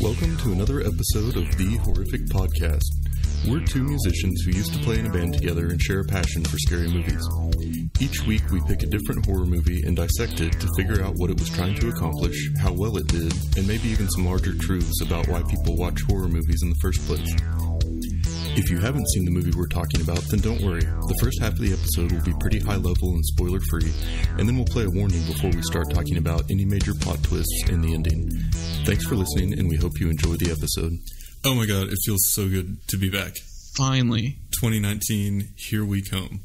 Welcome to another episode of The Horrific Podcast. We're two musicians who used to play in a band together and share a passion for scary movies. Each week we pick a different horror movie and dissect it to figure out what it was trying to accomplish, how well it did, and maybe even some larger truths about why people watch horror movies in the first place. If you haven't seen the movie we're talking about, then don't worry. The first half of the episode will be pretty high level and spoiler free, and then we'll play a warning before we start talking about any major plot twists in the ending. Thanks for listening, and we hope you enjoy the episode. Oh my god, it feels so good to be back. Finally. 2019, here we come.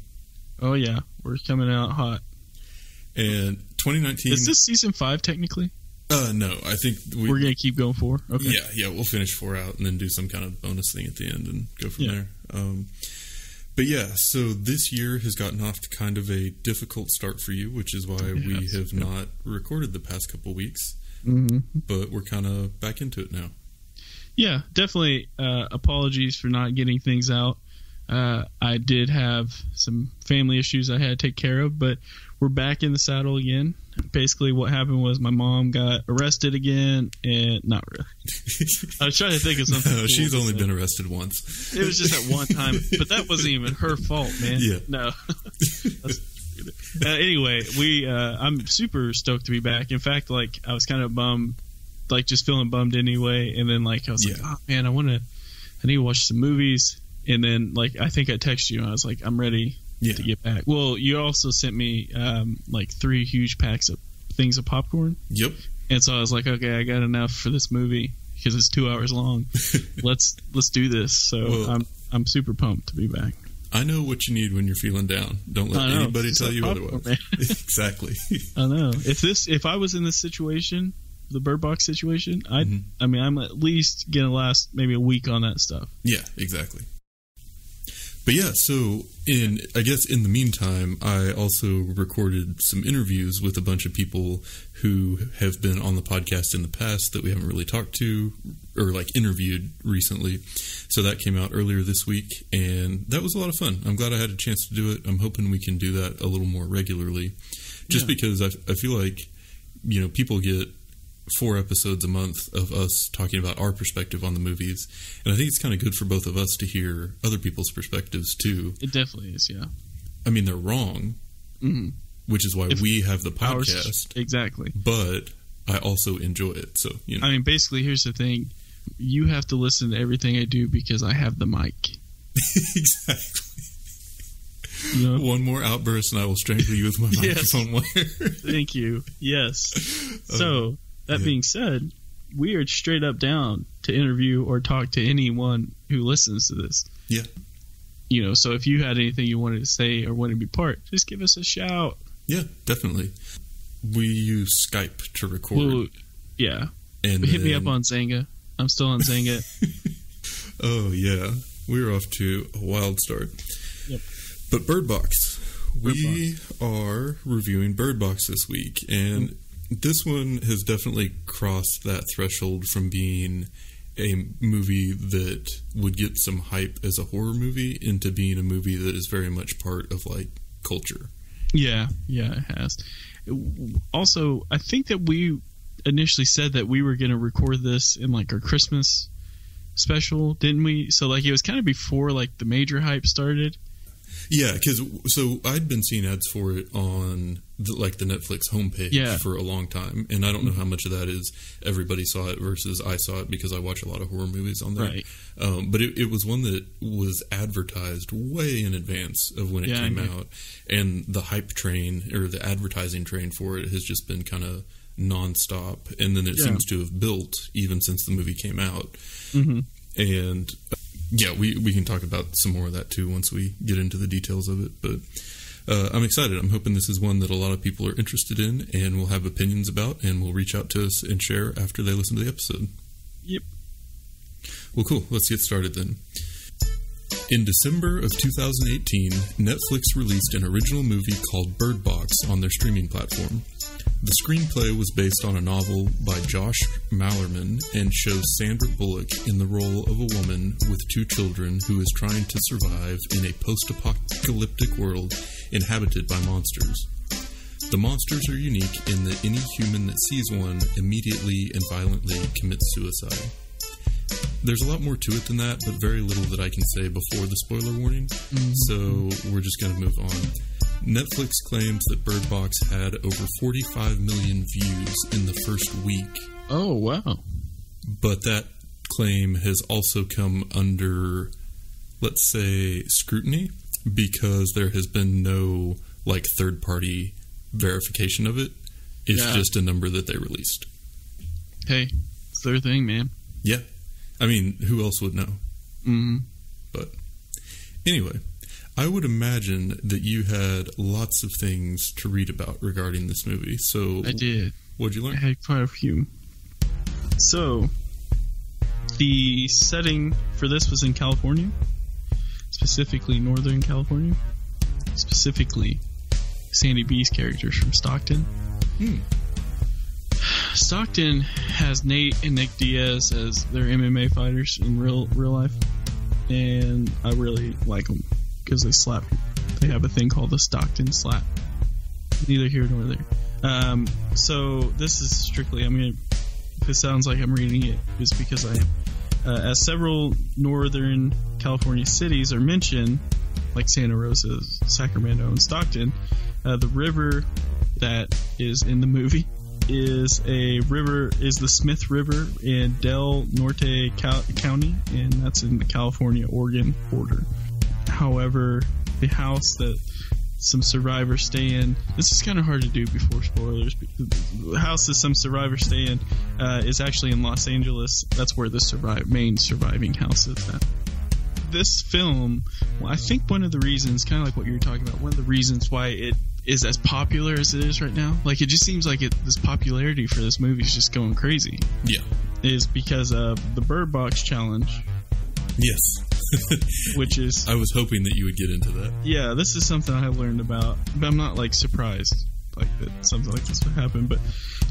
Oh yeah, we're coming out hot. And 2019... Is this season 5 technically? No, I think... We're going to keep going 4? Okay. Yeah, we'll finish 4 out and then do some kind of bonus thing at the end and go from there. But yeah, so this year has gotten off to kind of a difficult start for you, which is why we have not recorded the past couple weeks. Mm-hmm. But we're kind of back into it now. Yeah, definitely. Apologies for not getting things out. I did have some family issues I had to take care of, but we're back in the saddle again. Basically, what happened was my mom got arrested again, and not really. I was trying to think of something. No, she's only been arrested once. It was just at one time, but that wasn't even her fault, man. Yeah. No. Anyway, I'm super stoked to be back. In fact, like, I was kind of bummed, like, just feeling bummed anyway, and then, like, I was like, oh, man, I need to watch some movies, and then, like, I think I texted you, and I was like, I'm ready to get back. Well, you also sent me, like, 3 huge packs of things of popcorn. Yep. And so I was like, okay, I got enough for this movie, because it's 2 hours long. Let's do this. So I'm super pumped to be back. I know what you need when you're feeling down. Don't let anybody tell you otherwise. Exactly. I know. If I was in this situation, the Bird Box situation, I'm at least gonna last maybe a week on that stuff. Yeah, exactly. But yeah, so in the meantime, I also recorded some interviews with a bunch of people who have been on the podcast in the past that we haven't really talked to or like interviewed recently. So that came out earlier this week, and that was a lot of fun. I'm glad I had a chance to do it. I'm hoping we can do that a little more regularly, just because I feel like, you know, people get 4 episodes a month of us talking about our perspective on the movies, and I think it's kind of good for both of us to hear other people's perspectives too. It definitely is, yeah. I mean, they're wrong, which is why we have the podcast. Exactly. But I also enjoy it, so, you know. I mean, basically, here's the thing. You have to listen to everything I do because I have the mic. Exactly. You know? One more outburst and I will strangle you with my microphone wire. Thank you. Yes. So... That being said, we are straight up down to interview or talk to anyone who listens to this. Yeah. You know, so if you had anything you wanted to say or wanted to be part, just give us a shout. Yeah, definitely. We use Skype to record. Well, yeah. And hit me up on Zanga. I'm still on Zanga. Oh, yeah. We're off to a wild start. Yep. But Bird Box. We are reviewing Bird Box this week, and... This one has definitely crossed that threshold from being a movie that would get some hype as a horror movie into being a movie that is very much part of, like, culture. Yeah, it has. Also, I think that we initially said that we were going to record this in, like, our Christmas special, didn't we? So, like, it was kind of before, like, the major hype started. Yeah, because so I'd been seeing ads for it on the Netflix homepage for a long time, and I don't know how much of that is everybody saw it versus I saw it because I watch a lot of horror movies on there. Right. But it was one that was advertised way in advance of when it came out, and the hype train or the advertising train for it has just been kind of nonstop, and then it seems to have built even since the movie came out. Mm-hmm. And yeah, we can talk about some more of that too once we get into the details of it. But I'm excited. I'm hoping this is one that a lot of people are interested in and will have opinions about and will reach out to us and share after they listen to the episode. Yep. Well, cool. Let's get started then. In December of 2018, Netflix released an original movie called Bird Box on their streaming platform. The screenplay was based on a novel by Josh Malerman and shows Sandra Bullock in the role of a woman with 2 children who is trying to survive in a post-apocalyptic world inhabited by monsters. The monsters are unique in that any human that sees one immediately and violently commits suicide. there's a lot more to it than that, but very little that I can say before the spoiler warning. Mm-hmm. So we're just going to move on. Netflix claims that Bird Box had over 45 million views in the first week. Oh, wow. But that claim has also come under, let's say, scrutiny, because there has been no, like, third-party verification of it. It's just a number that they released. Hey, it's their thing, man. Yeah. I mean, who else would know? Mm-hmm. But anyway, I would imagine that you had lots of things to read about regarding this movie. So I did. What'd you learn? I had quite a few. So, the setting for this was in California, specifically Northern California, specifically Sandy B's characters from Stockton. Stockton has Nate and Nick Diaz as their MMA fighters in real life, and I really like them because they slap. They have a thing called the Stockton slap. Neither here nor there. So this is strictly, I mean, if it sounds like I'm reading it, it's because I am. As several Northern California cities are mentioned, like Santa Rosa, Sacramento, and Stockton, the river that is in the movie is the Smith River in Del Norte County, and that's in the California-Oregon border. However, the house that some survivors stay in, this is kind of hard to do before spoilers, the house that some survivors stay in is actually in Los Angeles. That's where the main surviving house is at. This film, well, I think one of the reasons, kind of like what you were talking about, one of the reasons why it is as popular as it is right now, like, it just seems like this popularity for this movie is just going crazy. Yeah. Is because of the Bird Box challenge. Yes. Which is... I was hoping that you would get into that. Yeah, this is something I learned about, but I'm not, like, surprised like that something like this would happen, but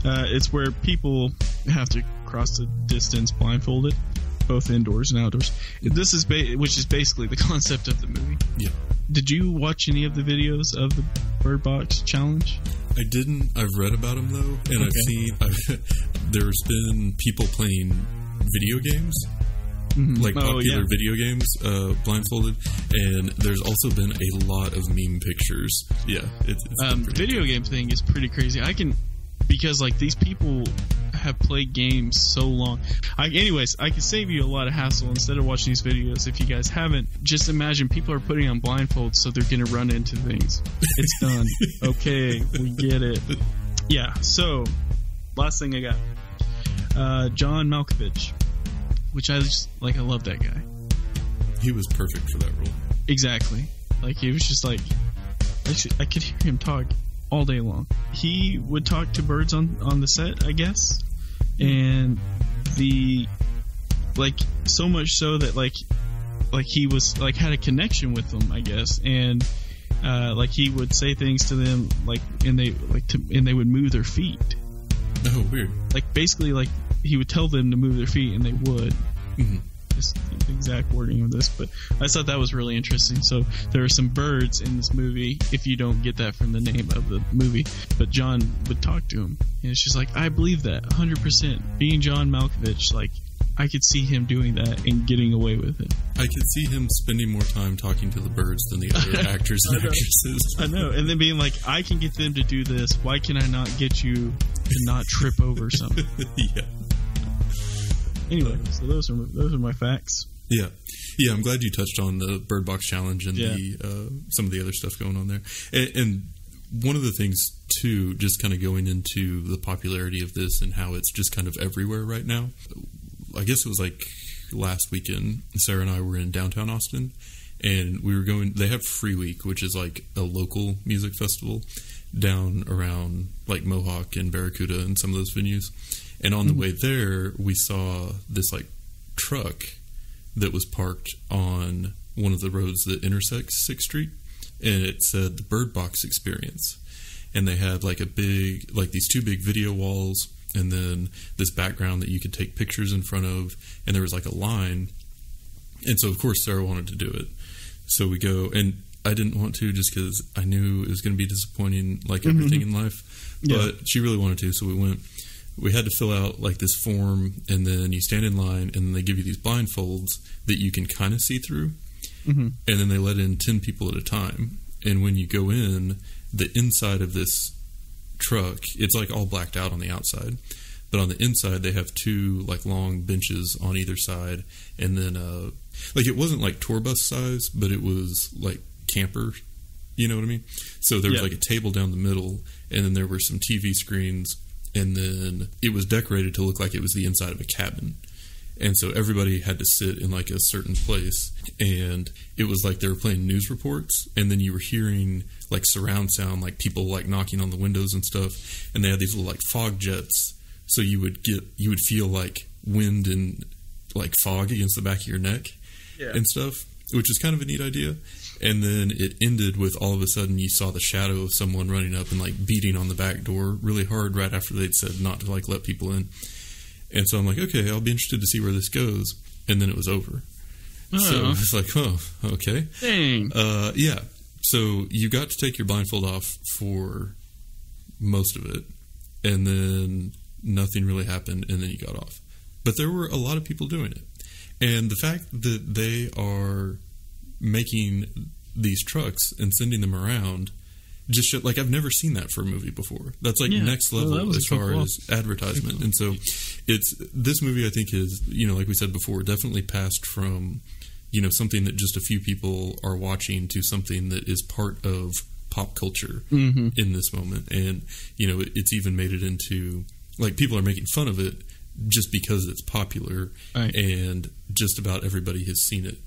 it's where people have to cross the distance blindfolded, both indoors and outdoors. This is which is basically the concept of the movie. Yeah. Did you watch any of the videos of the Bird Box challenge? I didn't. I've read about them though, and okay. There's been people playing video games, like popular video games, blindfolded, and there's also been a lot of meme pictures. Yeah, it's the video game thing is pretty crazy. Because like these people have played games so long. I can save you a lot of hassle instead of watching these videos. If you guys haven't, just imagine people are putting on blindfolds so they're going to run into things. It's done. Okay, we get it. Yeah, so last thing I got. John Malkovich, which I love that guy. He was perfect for that role. Exactly. Like, he was just like, I could hear him talk all day long. He would talk to birds on the set, I guess, and so much so that like he was like had a connection with them, I guess, and like he would say things to them and they would move their feet. Oh, weird. Like, basically, like, he would tell them to move their feet and they would. Mm-hmm. Just the exact wording of this, but I thought that was really interesting. So there are some birds in this movie, if you don't get that from the name of the movie, but John would talk to him, and it's just like, I believe that 100%. Being John Malkovich, like, I could see him doing that and getting away with it. I could see him spending more time talking to the birds than the other actors and actresses. I know, and then being like, I can get them to do this, why can I not get you to not trip over something? Yeah. Anyway, so those are my facts. Yeah. I'm glad you touched on the Bird Box challenge and some of the other stuff going on there. And one of the things too, just kind of going into the popularity of this and how it's just kind of everywhere right now. I guess it was like last weekend, Sarah and I were in downtown Austin, and we were going. They have Free Week, which is like a local music festival down around like Mohawk and Barracuda and some of those venues. And on the way there, we saw this like truck that was parked on one of the roads that intersects 6th Street, and it said the Bird Box Experience. And they had like these two big video walls, and then this background that you could take pictures in front of, and there was like a line. And so of course Sarah wanted to do it. So we go, and I didn't want to just because I knew it was going to be disappointing, like everything in life. But she really wanted to, so we went. we had to fill out like this form, and then you stand in line, and then they give you these blindfolds that you can kind of see through, and then they let in 10 people at a time. And when you go in, the inside of this truck, it's like all blacked out on the outside, but on the inside they have 2 like long benches on either side, and then like it wasn't like tour bus size, but it was like camper, you know what I mean? So there was like a table down the middle, and then there were some TV screens, and then it was decorated to look like it was the inside of a cabin. And so everybody had to sit in like a certain place, and it was like they were playing news reports, and then you were hearing like surround sound, like people like knocking on the windows and stuff, and they had these little like fog jets, so you would feel like wind and like fog against the back of your neck and stuff, which is kind of a neat idea. And then it ended with all of a sudden you saw the shadow of someone running up and like beating on the back door really hard right after they'd said not to like let people in. And so I'm like, okay, I'll be interested to see where this goes. And then it was over. So it's like, oh, okay. Dang. Yeah. So you got to take your blindfold off for most of it, and then nothing really happened, and then you got off. But there were a lot of people doing it. And the fact that they are making these trucks and sending them around just showed, like, I've never seen that for a movie before. That's like next level as far as advertisement. And so this movie, I think, is, you know, like we said before, definitely passed from, you know, something that just a few people are watching to something that is part of pop culture in this moment. And, you know, it's even made it into, like, people are making fun of it just because it's popular, and just about everybody has seen it.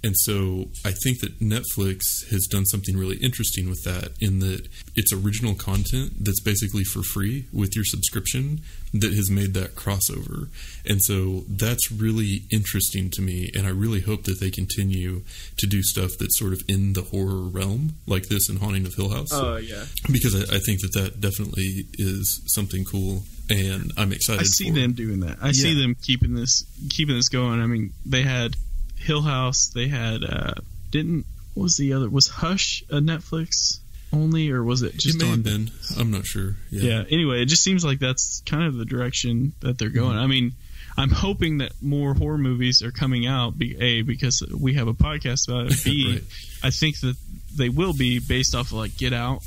And so I think that Netflix has done something really interesting with that, in that it's original content that's basically for free with your subscription that has made that crossover. And so that's really interesting to me, and I really hope that they continue to do stuff that's sort of in the horror realm, like this in Haunting of Hill House. Oh, yeah. Because I think that definitely is something cool, and I'm excited. I see them doing that. I see them keeping this going. I mean, they had Hill House, they had what was the other? Was Hush a Netflix only, or was it just it may have been? I'm not sure. Yeah. Anyway, it just seems like that's kind of the direction that they're going. I mean, I'm hoping that more horror movies are coming out. Because we have a podcast about it. B, right. I think that they will be based off of like Get Out.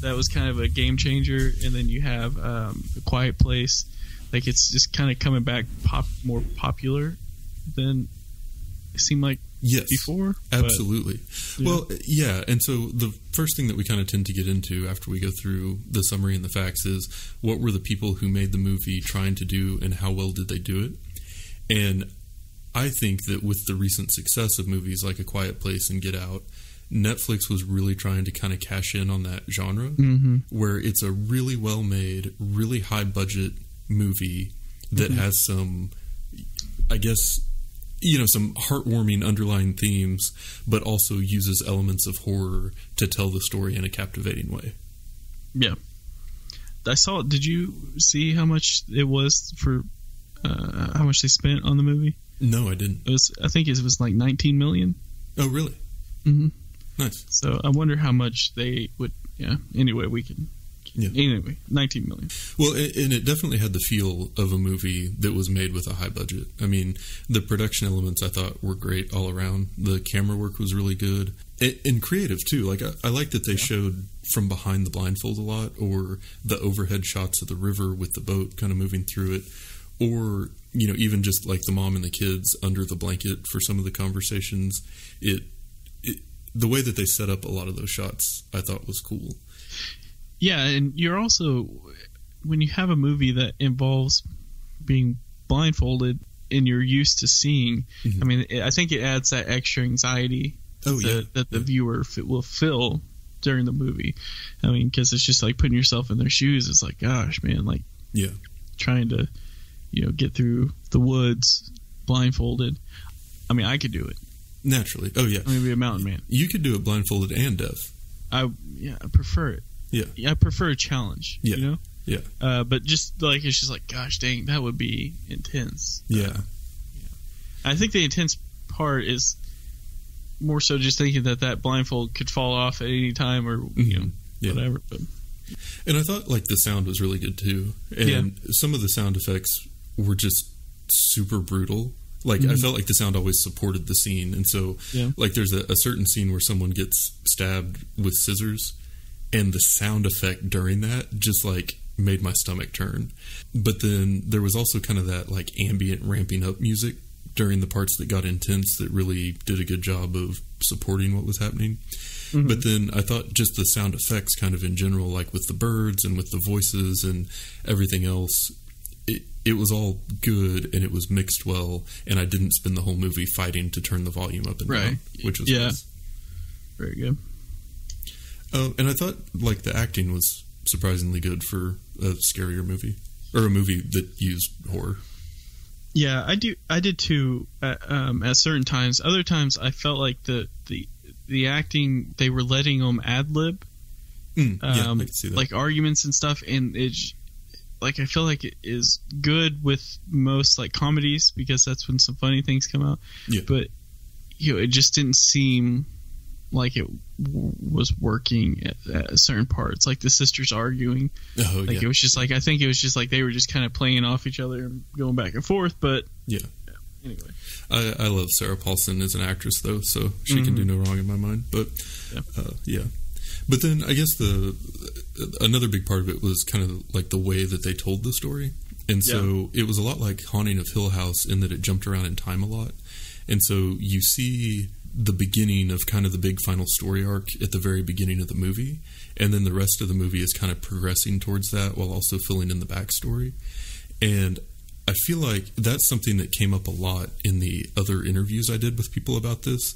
That was kind of a game changer, and then you have A Quiet Place. Like, it's just kind of coming back more popular than it seemed like before. Absolutely. Well, yeah, and so the first thing that we kind of tend to get into after we go through the summary and the facts is, what were the people who made the movie trying to do, and how well did they do it? And I think that with the recent success of movies like A Quiet Place and Get Out, Netflix was really trying to kind of cash in on that genre, where it's a really well-made, really high-budget movie that has some, I guess, you know, some heartwarming underlying themes, but also uses elements of horror to tell the story in a captivating way. Yeah. I saw it. Did you see how much it was for, how much they spent on the movie? No, I didn't. I think it was like $19 million. Oh, really? Mm-hmm. Nice. So I wonder how much they would, anyway, we can... Yeah. Anyway, $19 million. Well, and it definitely had the feel of a movie that was made with a high budget. I mean, the production elements I thought were great all around. The camera work was really good. And creative, too. Like, I like that they showed from behind the blindfold a lot, or the overhead shots of the river with the boat kind of moving through it, or, you know, even just like the mom and the kids under the blanket for some of the conversations. The way that they set up a lot of those shots I thought was cool. Yeah, and you're also, when you have a movie that involves being blindfolded and you're used to seeing, I mean, I think it adds that extra anxiety that the viewer will feel during the movie. I mean, because it's just like putting yourself in their shoes. It's like, gosh, man, like trying to, you know, get through the woods blindfolded. I mean, I could do it. Naturally. Oh, yeah. I'm going to be a mountain man. You could do it blindfolded and deaf. I prefer it. Yeah, I prefer a challenge, you know? Yeah. But just like, it's just like, gosh dang, that would be intense. Yeah. I think the intense part is more so just thinking that blindfold could fall off at any time, or, you know, whatever. But And I thought like the sound was really good too, and some of the sound effects were just super brutal. Like I felt like the sound always supported the scene, and so like there's a certain scene where someone gets stabbed with scissors, and the sound effect during that just like made my stomach turn. But then there was also kind of that like ambient ramping up music during the parts that got intense that really did a good job of supporting what was happening. But then I thought just the sound effects kind of in general, like with the birds and with the voices and everything else, it was all good and it was mixed well, and I didn't spend the whole movie fighting to turn the volume up and down, which was nice. Very good. And I thought like the acting was surprisingly good for a scarier movie, or a movie that used horror. Yeah, I did too at certain times. Other times I felt like the acting, they were letting them ad-lib I can see that. like arguments and stuff, and it's like I feel like it is good with most like comedies because that's when some funny things come out. Yeah. But it just didn't seem like it was working at certain parts, like the sisters arguing. It was just like, I think it was just like they were just kind of playing off each other and going back and forth. But anyway, I love Sarah Paulson as an actress though, so she can do no wrong in my mind. But but then I guess another big part of it was kind of like the way that they told the story, and so it was a lot like Haunting of Hill House in that it jumped around in time a lot, and so you see the beginning of kind of the big final story arc at the very beginning of the movie, and then the rest of the movie is kind of progressing towards that while also filling in the backstory. And I feel like that's something that came up a lot in the other interviews I did with people about this,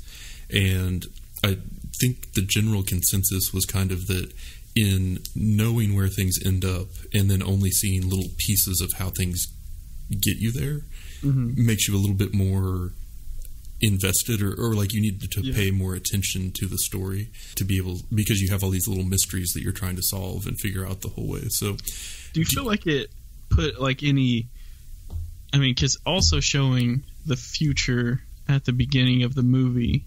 and I think the general consensus was kind of that in knowing where things end up and then only seeing little pieces of how things get you there makes you a little bit more invested, or like you need to pay more attention to the story to be able, because you have all these little mysteries that you're trying to solve and figure out the whole way. So do you feel like it put like any, I mean, because also showing the future at the beginning of the movie,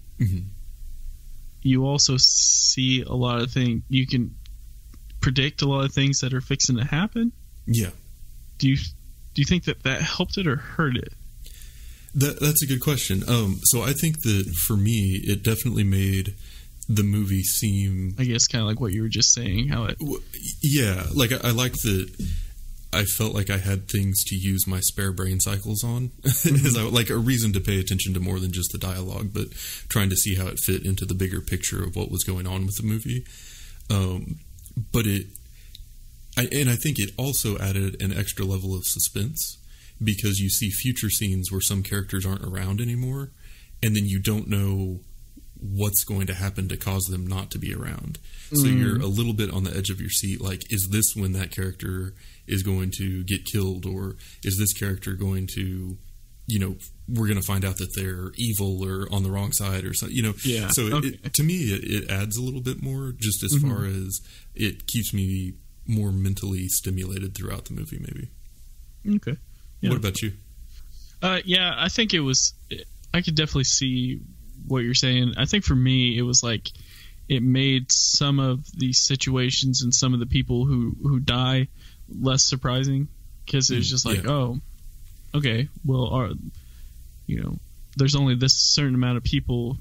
you also see a lot of things, you can predict a lot of things that are fixing to happen. Do you think that helped it or hurt it? That's a good question. So I think that for me, it definitely made the movie seem, I guess, kind of like what you were just saying, how it... like I liked that I felt like I had things to use my spare brain cycles on. As like a reason to pay attention to more than just the dialogue, but trying to see how it fit into the bigger picture of what was going on with the movie. But I think it also added an extra level of suspense, because you see future scenes where some characters aren't around anymore, and then you don't know what's going to happen to cause them not to be around. So you're a little bit on the edge of your seat, like, is this when that character is going to get killed, or is this character going to, we're going to find out that they're evil or on the wrong side or something, So to me, it adds a little bit more, just as far as it keeps me more mentally stimulated throughout the movie, maybe. Okay. Yeah. What about you? I think it was, I could definitely see what you're saying. I think for me, it was like, it made some of these situations and some of the people who die less surprising, because it was just like, oh, okay, well, there's only this certain amount of people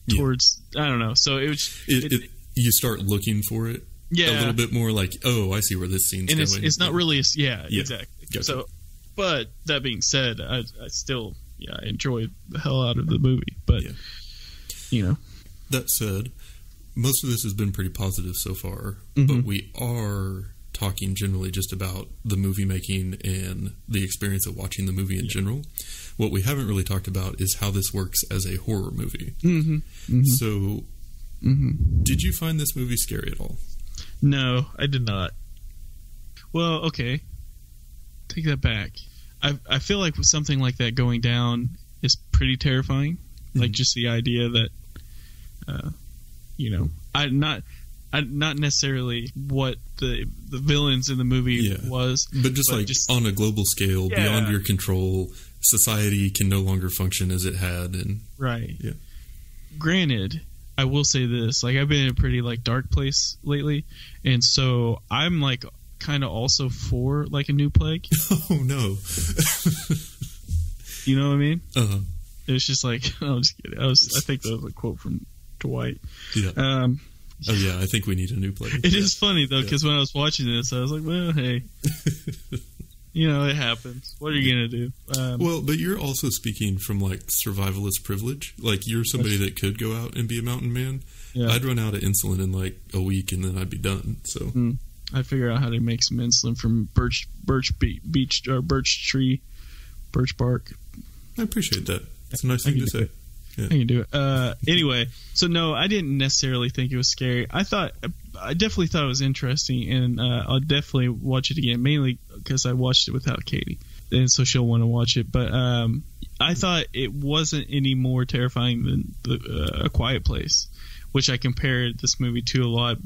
towards, I don't know. So it was, you start looking for it a little bit more, like, oh, I see where this scene's going. It's not really, exactly. Gotcha. So, but that being said, I still, I enjoyed the hell out of the movie. But, That said, most of this has been pretty positive so far, but we are talking generally just about the movie making and the experience of watching the movie in general. What we haven't really talked about is how this works as a horror movie. So, did you find this movie scary at all? No, I did not. Well, okay. Take that back. I feel like with something like that going down is pretty terrifying. Like just the idea that, not necessarily what the villains in the movie was, but just on a global scale, beyond your control, society can no longer function as it had, and Granted, I will say this, like, I've been in a pretty, like, dark place lately, and so I'm, like, kind of also for, like, a new plague. Oh, no. You know what I mean? Uh-huh. It was just like, I'm just kidding. I think that was a quote from Dwight. Yeah. Oh, yeah, I think we need a new plague. It is funny, though, because when I was watching this, I was like, well, hey. You know, it happens. What are you going to do? Well, but you're also speaking from, like, survivalist privilege. Like, you're somebody that could go out and be a mountain man. Yeah. I'd run out of insulin in, like, a week, and then I'd be done. So I'd figure out how to make some insulin from birch bark. I appreciate that. It's a nice thing to say. Yeah. I can do it. Anyway, so no, I didn't necessarily think it was scary. I definitely thought it was interesting, and I'll definitely watch it again, mainly because I watched it without Katie, and so she'll want to watch it. But I thought it wasn't any more terrifying than A Quiet Place, which I compared this movie to a lot.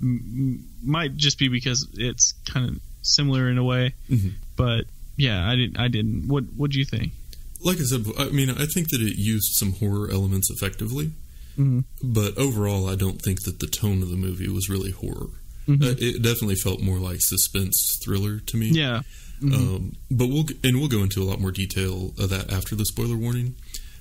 Might just be because it's kind of similar in a way, but yeah, I didn't. What do you think? Like I said, I mean, I think that it used some horror elements effectively, but overall, I don't think that the tone of the movie was really horror. It definitely felt more like suspense thriller to me. Yeah. But we'll go into a lot more detail of that after the spoiler warning.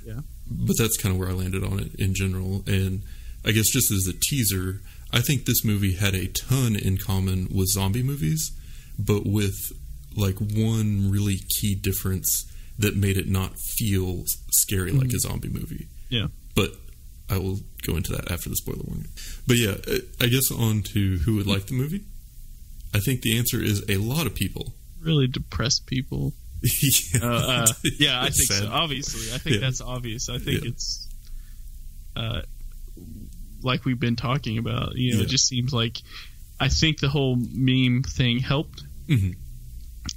Yeah. But that's kind of where I landed on it in general. And I guess just as a teaser, I think this movie had a ton in common with zombie movies, but with like one really key difference that made it not feel scary like a zombie movie. Yeah. But I will go into that after the spoiler warning. But yeah, I guess on to who would like the movie. I think the answer is a lot of people. Really depressed people. Yeah, I think sad. So. Obviously. I think that's obvious. I think it's like we've been talking about. You know, it just seems like I think the whole meme thing helped.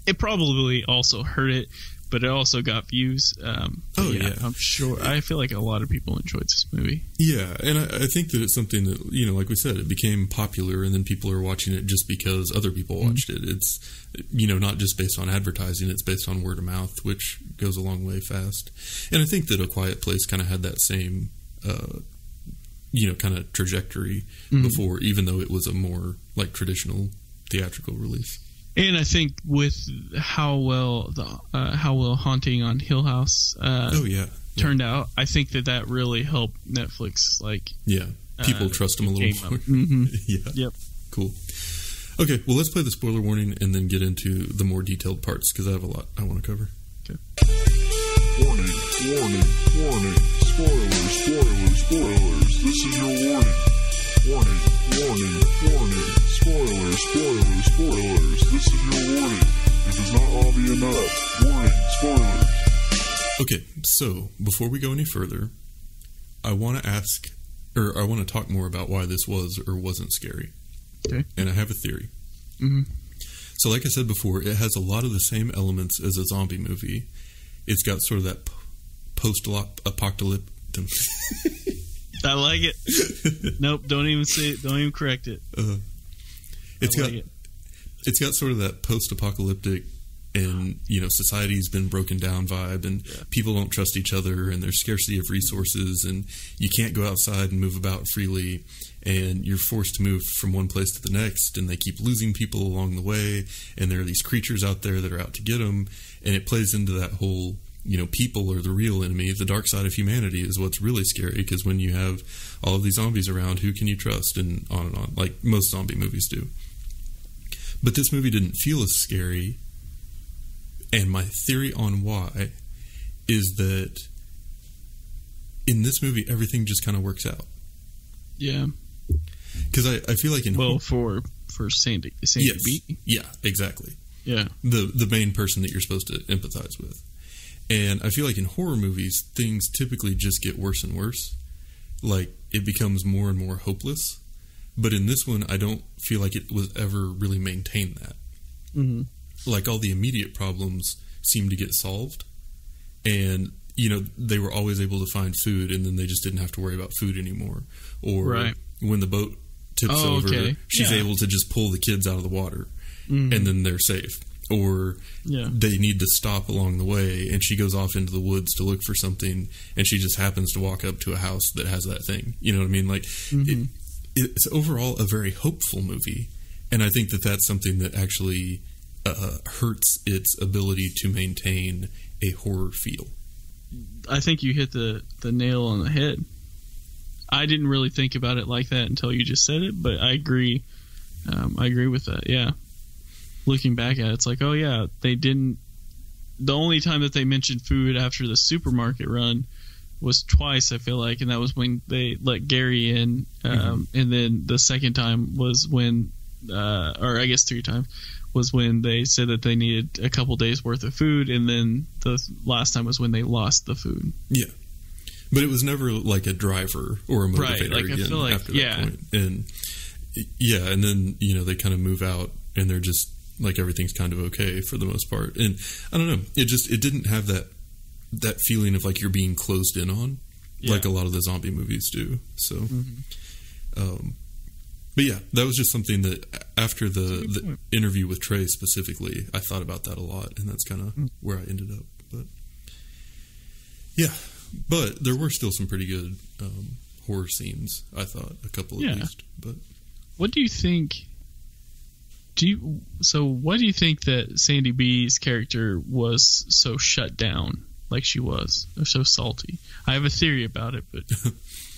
It probably also hurt it, but it also got views. I'm sure. I feel like a lot of people enjoyed this movie. Yeah, and I think that it's something that, you know, like we said, it became popular, and then people are watching it just because other people watched it. It's, you know, not just based on advertising, it's based on word of mouth, which goes a long way fast. And I think that A Quiet Place kind of had that same, you know, kind of trajectory before, even though it was a more, like, traditional theatrical release. And I think with how well Haunting on Hill House turned out, I think that really helped Netflix. Like, people trust them a little more. Yep. Cool. Okay, well, let's play the spoiler warning and then get into the more detailed parts because I have a lot I want to cover. Okay. Warning, warning, warning! Spoilers, spoilers, spoilers! This is your warning. Warning, warning, warning! Spoilers, spoilers, spoilers! This is your warning. If it's not obvious enough, warning, spoilers! Okay, so before we go any further, I want to talk more about why this was or wasn't scary. Okay. And I have a theory. So like I said before, it has a lot of the same elements as a zombie movie. It's got sort of that post-apocalyptic... I like it. Nope, don't even say it. Don't even correct it. It's got sort of that post-apocalyptic and, you know, society's been broken down vibe, and people don't trust each other, and there's scarcity of resources, and you can't go outside and move about freely, and you're forced to move from one place to the next, and they keep losing people along the way, and there are these creatures out there that are out to get them, and it plays into that whole, you know, people are the real enemy. The dark side of humanity is what's really scary, because when you have all of these zombies around, who can you trust, and on, like most zombie movies do. But this movie didn't feel as scary, and my theory on why is that in this movie, everything just kind of works out. Yeah. Because I feel like for Sandy Beat. Yeah, exactly. Yeah. The main person that you're supposed to empathize with. And I feel like in horror movies, things typically just get worse and worse. Like, it becomes more and more hopeless. But in this one, I don't feel like it was ever really maintained that. Like, all the immediate problems seem to get solved. And, you know, they were always able to find food, and then they just didn't have to worry about food anymore. Or when the boat tips over, she's able to just pull the kids out of the water, and then they're safe. or they need to stop along the way, and she goes off into the woods to look for something, and she just happens to walk up to a house that has that thing. You know what I mean? Like, it's overall a very hopeful movie, and I think that that's something that actually hurts its ability to maintain a horror feel. I think you hit the nail on the head. I didn't really think about it like that until you just said it, but I agree. I agree with that. Yeah. Looking back at it, it's like, oh yeah, they didn't. The only time that they mentioned food after the supermarket run was twice, I feel like, and that was when they let Gary in, and then the second time was when, or I guess 3 times, was when they said that they needed a couple days worth of food, and then the last time was when they lost the food. Yeah, but it was never like a driver or a motivator right, like, again I feel like, after that point. And and then they kind of move out, and they're just like everything's kind of okay for the most part. And I don't know, it didn't have that feeling of like you're being closed in on, like a lot of the zombie movies do. So, but yeah, that was just something that after the interview with Trey specifically, I thought about that a lot, and that's kind of where I ended up. But yeah, but there were still some pretty good horror scenes, I thought, a couple at least. But what do you think? Why do you think that Sandy B's character was so shut down like she was, or so salty? I have a theory about it, but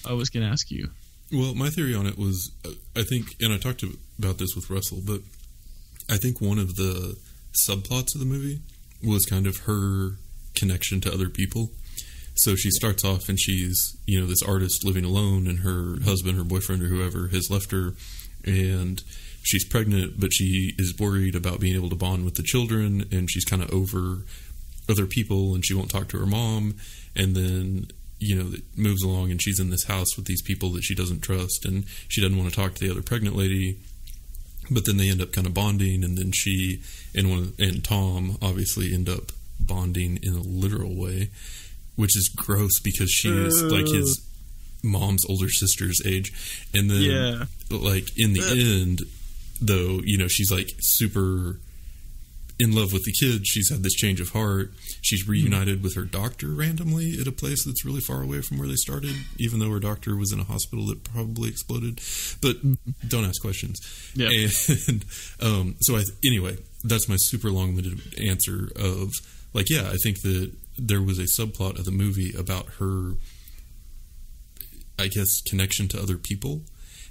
I was going to ask you. Well, my theory on it was, I think, and I talked about this with Russell, but I think one of the subplots of the movie was kind of her connection to other people. So she starts off and she's, this artist living alone, and her husband, her boyfriend, or whoever has left her, and she's pregnant, but she is worried about being able to bond with the children, and she's kind of over other people, and she won't talk to her mom. And then, it moves along, and she's in this house with these people that she doesn't trust, and she doesn't want to talk to the other pregnant lady. But then they end up kind of bonding, and then she and Tom obviously end up bonding in a literal way, which is gross because she is like his mom's older sister's age. And then, like, in the end, though, she's like super in love with the kid. She's had this change of heart. She's reunited with her doctor randomly at a place that's really far away from where they started, even though her doctor was in a hospital that probably exploded. But don't ask questions. Yeah. And anyway, that's my super long-winded answer of, like, yeah, I think that there was a subplot of the movie about her, I guess, connection to other people.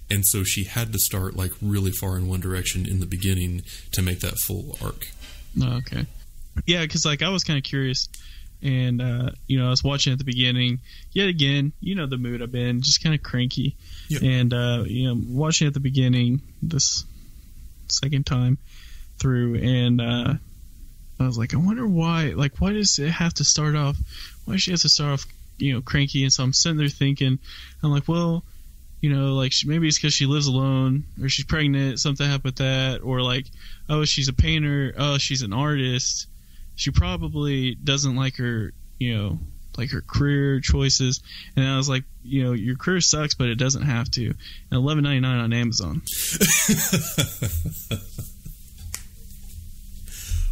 And so she had to start like really far in one direction in the beginning to make that full arc. Oh, okay. Yeah, because like I was kind of curious, and I was watching at the beginning. Yet again, the mood I've been, just kind of cranky. Yep. And watching at the beginning this second time through, and I was like, I wonder why. Like, why does it have to start off? Why does she have to start off, cranky? And so I'm sitting there thinking, I'm like, well, like maybe it's because she lives alone, or she's pregnant, something happened with that, or like, oh, she's a painter, oh, she's an artist. She probably doesn't like her, like her career choices. And I was like, your career sucks, but it doesn't have to. And $11.99 on Amazon.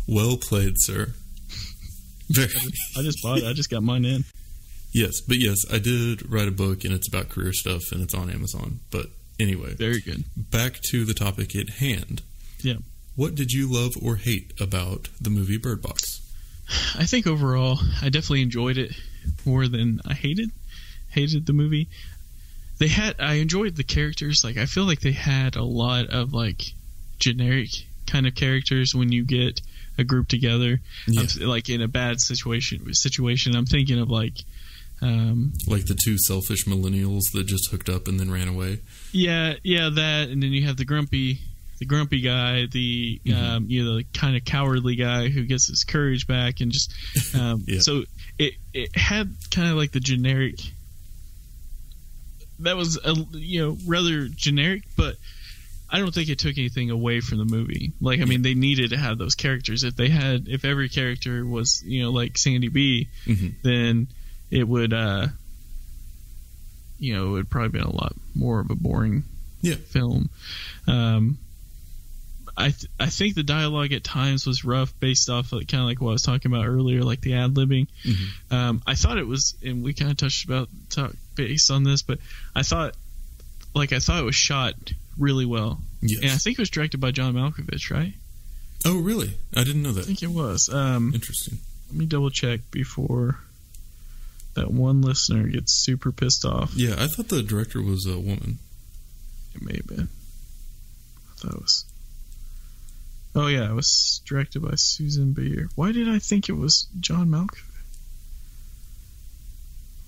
Well played, sir. I just bought it. I just got mine in. Yes, but yes, I did write a book, and it's about career stuff, and it's on Amazon. But anyway. Very good. Back to the topic at hand. Yeah. What did you love or hate about the movie Bird Box? I think overall, I definitely enjoyed it more than I hated the movie. I enjoyed the characters. Like, I feel like they had a lot of like generic kind of characters when you get a group together. Yeah. Like in a bad situation, I'm thinking of like the two selfish millennials that just hooked up and then ran away. Yeah, that, and then you have the grumpy guy, the the kind of cowardly guy who gets his courage back, and just so it had kind of like the generic. That was rather generic, but I don't think it took anything away from the movie. Like, I mean, they needed to have those characters. If every character was like Sandy B, then it would it would probably been a lot more of a boring film. I think the dialogue at times was rough, based off kind of like what I was talking about earlier, like the ad-libbing. I thought it was, and we kind of touched based on this, but I thought it was shot really well. Yes. And I think it was directed by John Malkovich, right? Oh, really? I didn't know that. I think it was. Interesting. Let me double check before that one listener gets super pissed off. Yeah, I thought the director was a woman. It may have been. I thought it was. Oh, yeah, it was directed by Susan Bayer. Why did I think it was John Malkovich?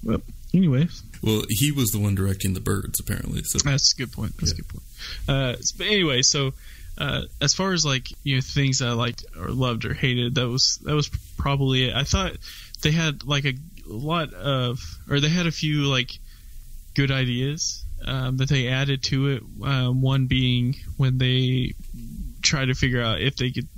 Well, anyway. Well, he was the one directing The Birds, apparently. So that's a good point. That's a good point. But anyway, so as far as like, you know, things I liked or loved or hated, that was probably it. I thought they had like a few like good ideas that they added to it. One being when they try to figure out if they could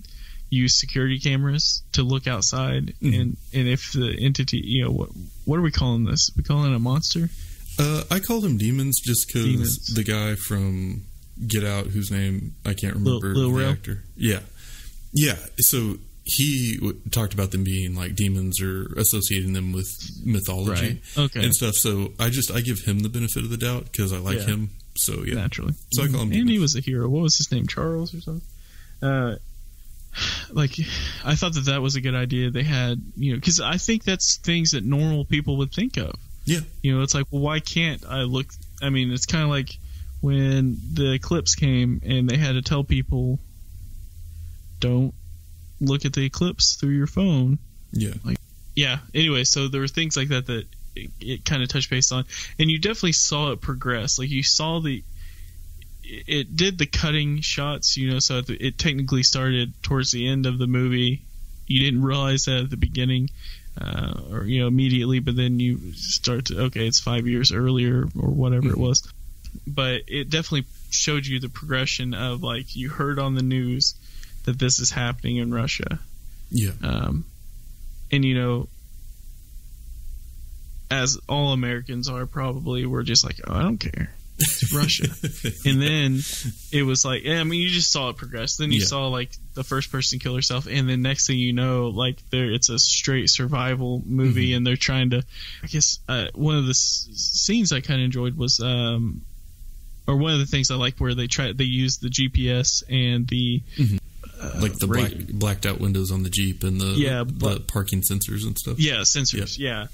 use security cameras to look outside, and if the entity, you know, what are we calling this? We calling it a monster? I called them demons just because the guy from Get Out, whose name I can't remember, the actor. Yeah. So he talked about them being like demons or associating them with mythology and stuff. So I give him the benefit of the doubt because I like him. So yeah, naturally. So I call him. And he was a hero. What was his name? Charles or something. Like, I thought that was a good idea. They had, you know, because I think that's things that normal people would think of. Yeah. You know, it's like, well, why can't I look? I mean, it's kind of like when the eclipse came and they had to tell people, don't look at the eclipse through your phone. Yeah. Like, yeah. Anyway, so there were things like that it kind of touched base on, and you definitely saw it progress. Like, you saw it did the cutting shots, you know, so it technically started towards the end of the movie. You didn't realize that at the beginning, or, you know, immediately, but then you start to, okay, it's 5 years earlier or whatever it was. But it definitely showed you the progression of, like, you heard on the news that this is happening in Russia. Yeah. And, you know, as all Americans are probably, we're just like, oh, I don't care. It's Russia. And then it was like, yeah, I mean, you just saw it progress. Then you saw like the first person kill herself, and then next thing you know, like it's a straight survival movie, and they're trying to, I guess, one of the scenes I kind of enjoyed was, or one of the things I liked where they used the GPS and the like the blacked out windows on the Jeep and the parking sensors and stuff. Yeah, sensors. Yeah.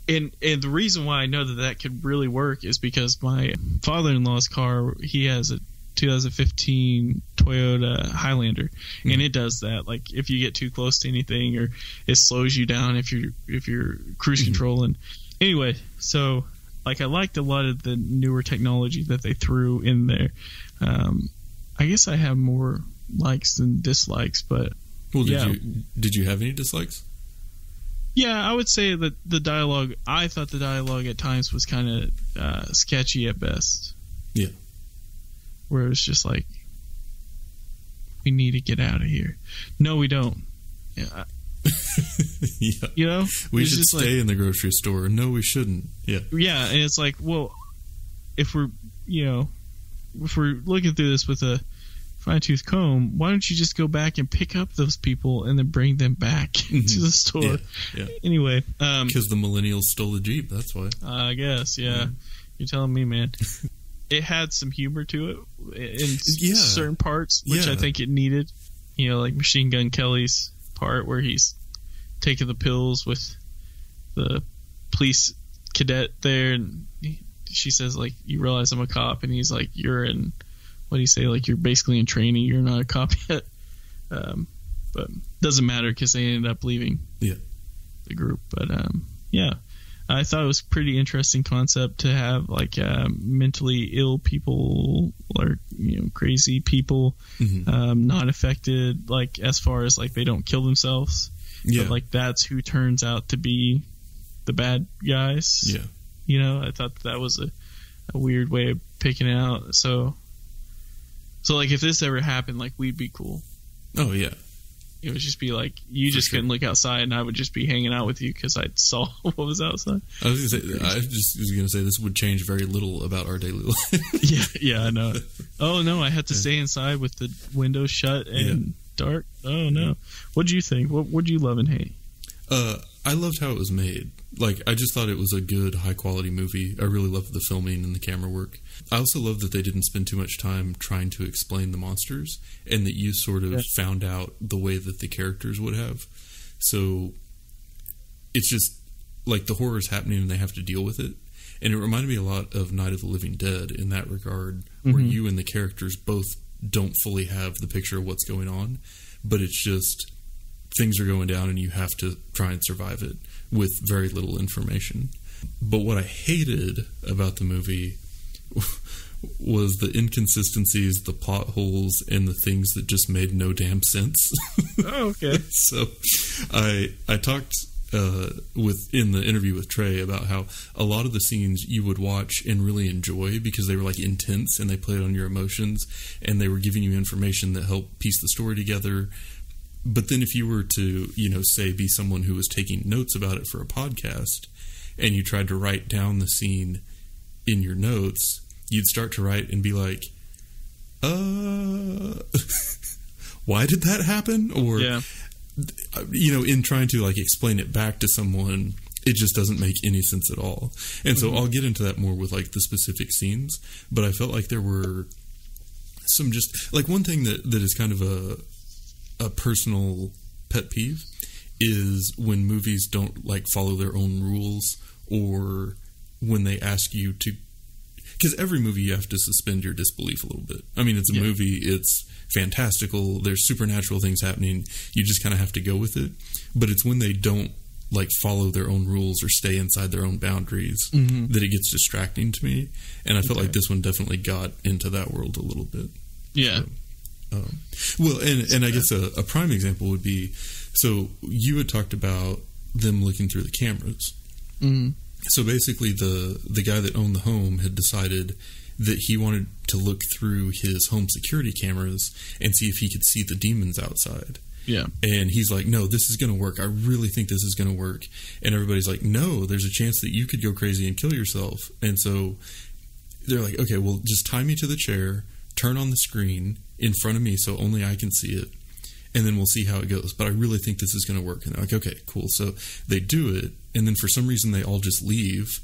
And the reason why I know that could really work is because my father-in-law's car, he has a 2015 Toyota Highlander, and it does that. Like, if you get too close to anything, or it slows you down if you're cruise controlling. Anyway, so like, I liked a lot of the newer technology that they threw in there. I guess I have more likes than dislikes, but did you have any dislikes? Yeah, I would say that I thought the dialogue at times was kind of sketchy at best. Yeah. Where it was just like, we need to get out of here. No, we don't. Yeah. Yeah. You know? We should stay in the grocery store. No, we shouldn't. Yeah. Yeah, and it's like, well, if we're looking through this with a fine-tooth comb, why don't you just go back and pick up those people and then bring them back to the store? Yeah. Anyway, because the millennials stole the Jeep, that's why. I guess, yeah. You're telling me, man. It had some humor to it in certain parts, which I think it needed. You know, like Machine Gun Kelly's part where he's taking the pills with the police cadet there, and she says, like, you realize I'm a cop, and he's like, you're in, what do you say, like, you're basically in training, you're not a cop yet. But doesn't matter because they ended up leaving the group. But I thought it was a pretty interesting concept to have, like, mentally ill people, or, you know, crazy people not affected, like, as far as, like, they don't kill themselves. But, like, that's who turns out to be the bad guys. Yeah. You know, I thought that was a weird way of picking it out. So like, if this ever happened, like, we'd be cool. Oh, yeah. it would just be like you just couldn't look outside, and I would just be hanging out with you because I saw what was outside. I was gonna say this would change very little about our daily life. yeah, I know. Oh no, I had to stay inside with the windows shut and dark. Oh no, what'd you think? What would you love and hate? I loved how it was made. Like, I just thought it was a good, high-quality movie. I really loved the filming and the camera work. I also loved that they didn't spend too much time trying to explain the monsters, and that you sort of found out the way that the characters would have. So, it's just, like, the horror's happening and they have to deal with it. And it reminded me a lot of Night of the Living Dead in that regard, where you and the characters both don't fully have the picture of what's going on, but it's just things are going down and you have to try and survive it with very little information. But what I hated about the movie was the inconsistencies, the plot holes, and the things that just made no damn sense. Oh, okay. So I talked in the interview with Trey about how a lot of the scenes you would watch and really enjoy because they were like intense and they played on your emotions and they were giving you information that helped piece the story together. But then if you were to, say, be someone who was taking notes about it for a podcast and you tried to write down the scene in your notes, you'd start to write and be like, why did that happen? Or, in trying to like explain it back to someone, it just doesn't make any sense at all. And so I'll get into that more with like the specific scenes, but I felt like there were some just like one thing that is kind of a personal pet peeve is when movies don't like follow their own rules, or when they ask you to, because every movie you have to suspend your disbelief a little bit. I mean, it's a movie, it's fantastical, there's supernatural things happening, you just kind of have to go with it. But it's when they don't like follow their own rules or stay inside their own boundaries that it gets distracting to me. And I felt like this one definitely got into that world a little bit. Yeah. Well, and I guess a prime example would be, so you had talked about them looking through the cameras. So basically the guy that owned the home had decided that he wanted to look through his home security cameras and see if he could see the demons outside. Yeah. And he's like, no, this is going to work. I really think this is going to work. And everybody's like, no, there's a chance that you could go crazy and kill yourself. And so they're like, okay, well, just tie me to the chair, turn on the screen in front of me so only I can see it, and then we'll see how it goes. But I really think this is going to work. And they're like, okay, cool. So they do it, and then for some reason they all just leave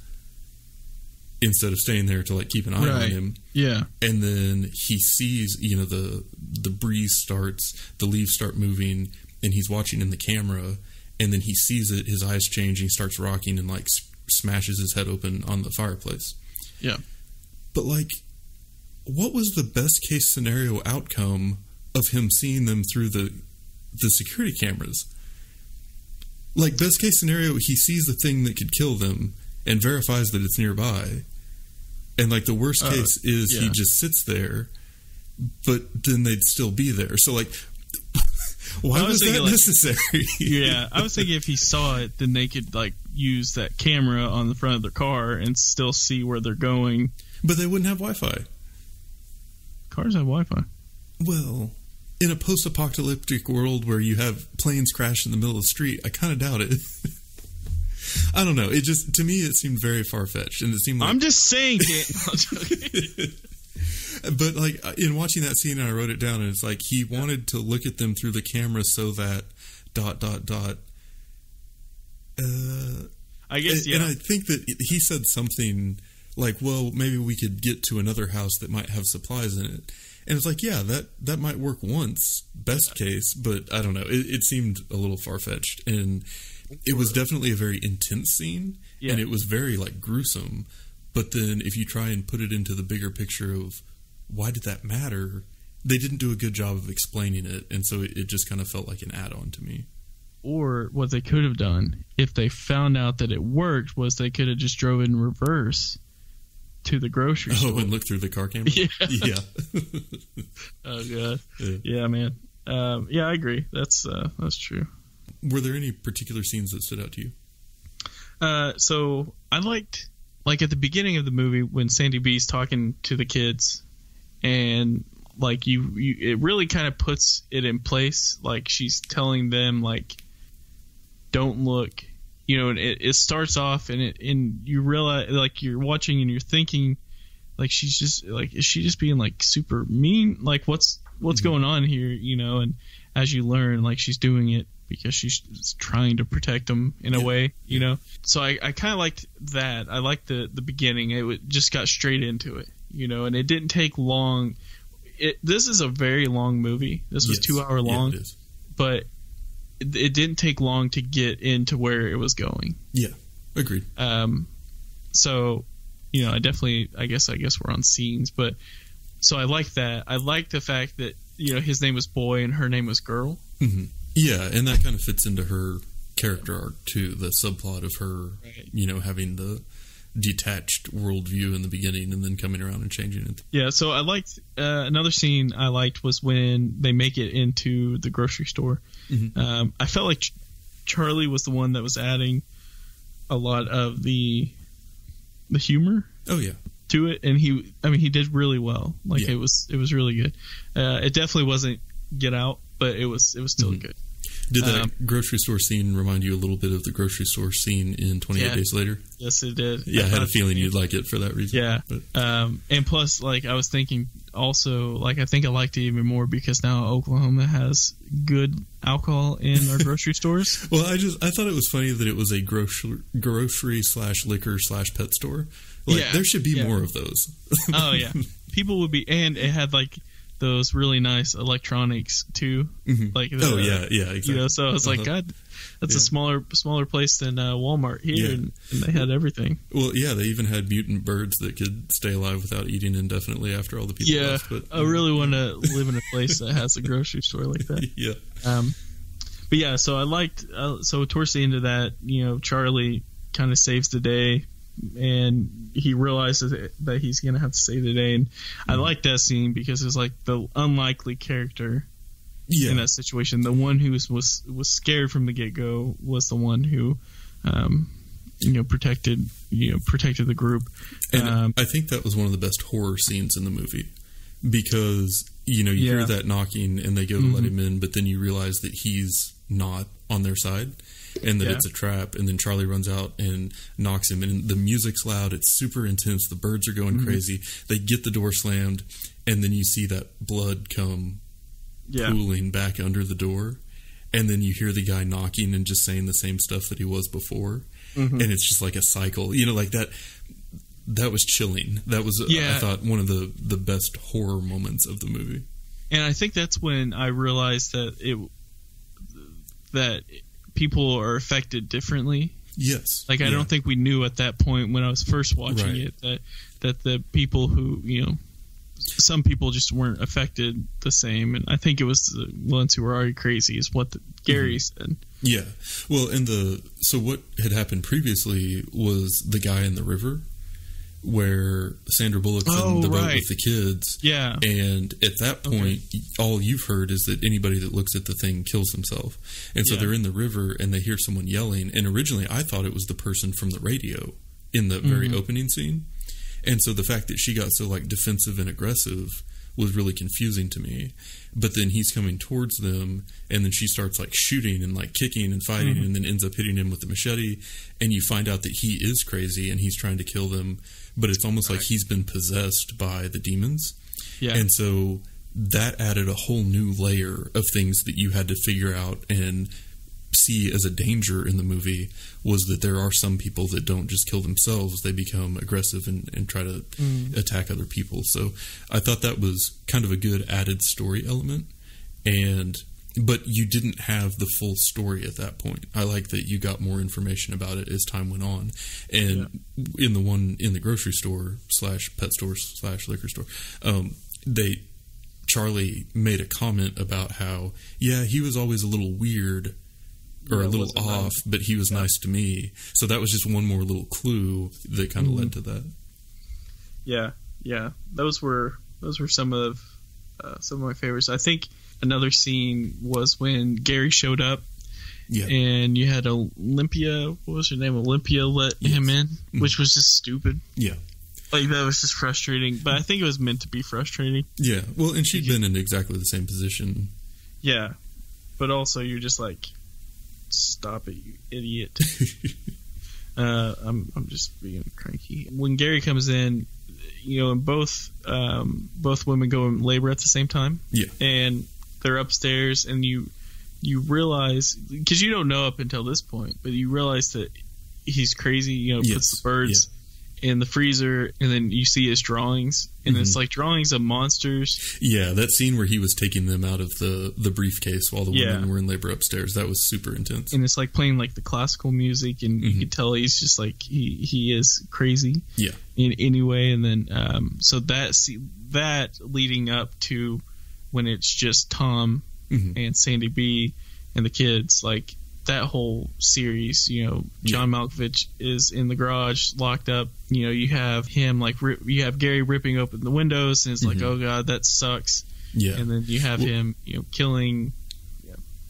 instead of staying there to like keep an eye on him. Yeah. And then he sees, the breeze starts, the leaves start moving, and he's watching in the camera, and then he sees it, his eyes change, and he starts rocking and like smashes his head open on the fireplace. Yeah. But like, what was the best case scenario outcome of him seeing them through the security cameras? Like, best case scenario, he sees the thing that could kill them and verifies that it's nearby. And like the worst case is he just sits there, but then they'd still be there. So like, why was that necessary? Yeah, I was thinking if he saw it, then they could like use that camera on the front of their car and still see where they're going. But they wouldn't have Wi-Fi. Cars have Wi-Fi. Well, in a post-apocalyptic world where you have planes crash in the middle of the street, I kind of doubt it. I don't know. It just, to me, it seemed very far-fetched, and it seemed like I'm just saying it. But like in watching that scene, I wrote it down, and it's like he wanted to look at them through the camera so that ... I guess, and I think that he said something like, well, maybe we could get to another house that might have supplies in it. And it's like, yeah, that might work once, best case, but I don't know. It seemed a little far-fetched. And it was definitely a very intense scene, and it was very, like, gruesome. But then if you try and put it into the bigger picture of why did that matter, they didn't do a good job of explaining it, and so it just kind of felt like an add-on to me. Or what they could have done, if they found out that it worked, was they could have just drove in reverse to the grocery store. Oh, and look through the car camera? Yeah. Oh, God. Yeah, man. Yeah, I agree. That's true. Were there any particular scenes that stood out to you? So I liked, like at the beginning of the movie when Sandy B's talking to the kids, and like it really kind of puts it in place. Like she's telling them like, don't look, you know, and it starts off and you realize like you're watching and you're thinking like she's just like, is she just being like super mean? Like what's going on here, you know? And as you learn, like she's doing it because she's trying to protect them in a way, you know? So I kind of liked that. I liked the beginning. It just got straight into it, you know, and it didn't take long. This is a very long movie. This was 2 hour long, but it didn't take long to get into where it was going. Yeah, agreed. So, you know, I guess we're on scenes, but so I like that. I like the fact that, you know, his name was Boy and her name was Girl. Mm-hmm. Yeah, and that kind of fits into her character arc too. The subplot of her, you know, having the detached worldview in the beginning and then coming around and changing it. Yeah, so I liked another scene I liked was when they make it into the grocery store. Mm-hmm. I felt like Charlie was the one that was adding a lot of the humor. Oh yeah. To it, and he did really well. Like it was really good. It definitely wasn't Get Out, but it was still good. Did that grocery store scene remind you a little bit of the grocery store scene in 28 Days Later? Yes, it did. Yeah, I had a feeling you'd like it for that reason. Yeah. And plus, like, I was thinking also, like, I think I liked it even more because now Oklahoma has good alcohol in our grocery stores. Well, I thought it was funny that it was a grocery/liquor/pet store. Like, there should be more of those. Oh, yeah. People would be, and it had, like, those really nice electronics too. Mm-hmm. Like exactly. You know, so I was like, God, that's a smaller place than Walmart here, and they had everything. Well, yeah, they even had mutant birds that could stay alive without eating indefinitely after all the people left. But I really want to live in a place that has a grocery store like that. Yeah. But yeah, so I liked. So towards the end of that, you know, Charlie kind of saves the day. And he realizes that he's going to have to save the day. And I like that scene because it's like the unlikely character in that situation. The one who was scared from the get-go was the one who, protected the group. And I think that was one of the best horror scenes in the movie because, you know, you hear that knocking and they go to let him in, but then you realize that he's not on their side. And that it's a trap, and then Charlie runs out and knocks him, and the music's loud, it's super intense, the birds are going crazy, they get the door slammed, and then you see that blood come pooling back under the door, and then you hear the guy knocking and just saying the same stuff that he was before, and it's just like a cycle, you know, like that was chilling. That was, I thought, one of the best horror moments of the movie. And I think that's when I realized that people are affected differently. Yes. Like I don't think we knew at that point when I was first watching it that the people who, you know, some people just weren't affected the same, and I think it was the ones who were already crazy is what Gary said. Yeah. Well, so what had happened previously was the guy in the river where Sandra Bullock's in the boat with the kids. Yeah. And at that point, all you've heard is that anybody that looks at the thing kills himself. And so they're in the river and they hear someone yelling. And originally I thought it was the person from the radio in the very opening scene. And so the fact that she got so like defensive and aggressive was really confusing to me. But then he's coming towards them and then she starts like shooting and like kicking and fighting and then ends up hitting him with the machete. And you find out that he is crazy and he's trying to kill them. But it's almost like he's been possessed by the demons. Yeah. And so that added a whole new layer of things that you had to figure out and see as a danger in the movie was that there are some people that don't just kill themselves. They become aggressive and try to attack other people. So I thought that was kind of a good added story element. But you didn't have the full story at that point. I like that you got more information about it as time went on. And in the one in the grocery store /pet store /liquor store, Charlie made a comment about how, he was always a little weird or a little off, but he was nice to me. So that was just one more little clue that kind of led to that. Yeah. Those were some of my favorites. I think another scene was when Gary showed up and you had Olympia, what was her name? Olympia let him in, which was just stupid. Yeah. Like, that was just frustrating. But I think it was meant to be frustrating. Yeah. Well, and she'd been in exactly the same position. Yeah. But also, you're just like, stop it, you idiot. I'm just being cranky. When Gary comes in, and both women go in labor at the same time. Yeah. And they're upstairs, and you realize, because you don't know up until this point, but you realize that he's crazy. Puts the birds in the freezer, and then you see his drawings, and it's like drawings of monsters. Yeah, that scene where he was taking them out of the briefcase while the women were in labor upstairs, that was super intense. And it's like playing like the classical music, and you can tell he's just like he is crazy. Yeah. In any way, and then so that leading up to when it's just Tom and Sandy B and the kids, like that whole series, John Malkovich is in the garage locked up. You have him you have Gary ripping open the windows, and it's like, oh god, that sucks. Yeah. And then you have him, killing.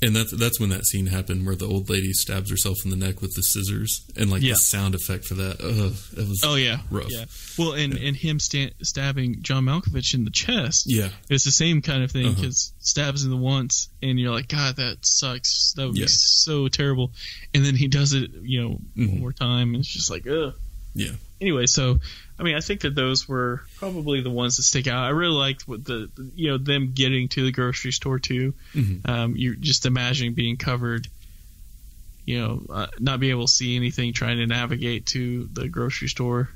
And that's when that scene happened where the old lady stabs herself in the neck with the scissors, and the sound effect for that. It was rough. Yeah. Well, and him stabbing John Malkovich in the chest. Yeah. It's the same kind of thing, because stabs him once, and you're like, God, that sucks. That would be so terrible. And then he does it, one more time, and it's just like, ugh. Yeah. Anyway, so I think that those were probably the ones that stick out. I really liked what them getting to the grocery store too. You're just imagining being covered, not being able to see anything, trying to navigate to the grocery store,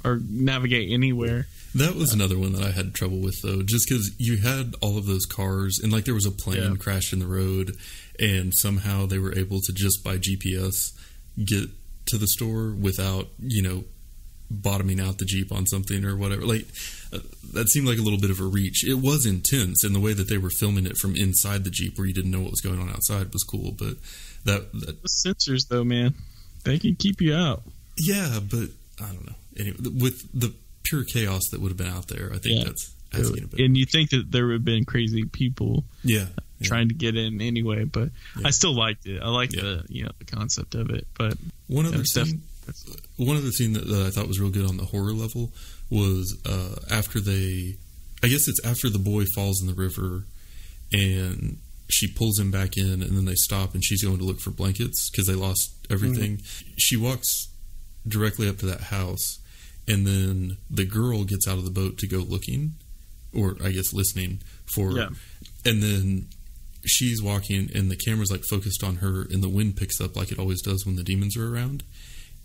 or navigate anywhere. That was another one that I had trouble with, though, just because you had all of those cars, and there was a plane crashed in the road, and somehow they were able to just by GPS get to the store without bottoming out the Jeep on something or whatever. That seemed like a little bit of a reach. It was intense, and the way that they were filming it from inside the Jeep where you didn't know what was going on outside was cool, but that the sensors, though, man, they can keep you out. Yeah, but I don't know. Anyway, with the pure chaos that would have been out there, I think that's asking a bit. And you think that there would have been crazy people trying to get in anyway, but I still liked it. I liked the concept of it. But one other scene that I thought was real good on the horror level was after after the boy falls in the river and she pulls him back in, and then they stop, and she's going to look for blankets because they lost everything. She walks directly up to that house, and then the girl gets out of the boat to go looking, or I guess listening for her. And then she's walking, and the camera's focused on her, and the wind picks up like it always does when the demons are around.